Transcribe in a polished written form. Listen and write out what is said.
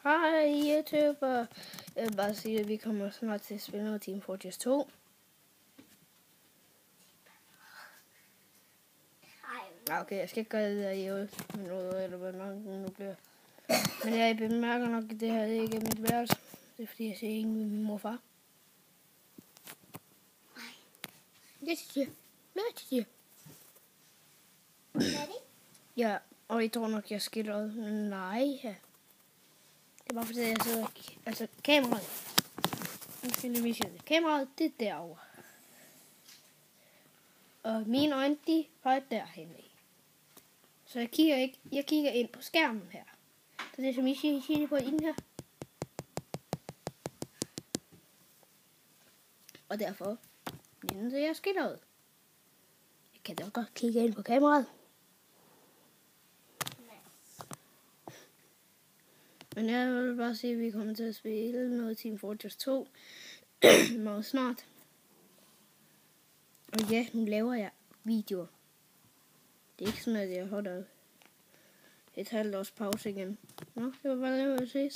Hej YouTube, jeg vil bare sige, at vi kommer snart til at spille noget Team Fortress 2. Okay, jeg skal ikke gøre det der i 8 minutter, eller hvad langt nu bliver. Men jeg bemærker nok, at det her ikke er mit værelse. Det er fordi, jeg ser ingen med min mor og far. Det siger jeg. Ja, og jeg tror nok, jeg skiller. Nej, ja. Det er bare fordi, jeg sidder... Altså, kameraet. Nu skal jeg lige vise det. Kameraet, det er derovre. Og mine øjne, de peger derhen af. Så jeg kigger ind på skærmen her. Så det er som I siger på inden her. Og derfor så jeg skiller ud. Jeg kan da godt kigge ind på kameraet. Men jeg vil bare sige, at vi kommer til at spille noget Team Fortress 2 meget snart. Og ja, nu laver jeg videoer. Det er ikke sådan, at jeg holder et halvt års pause igen. Nå, det var bare det, jeg ville sige.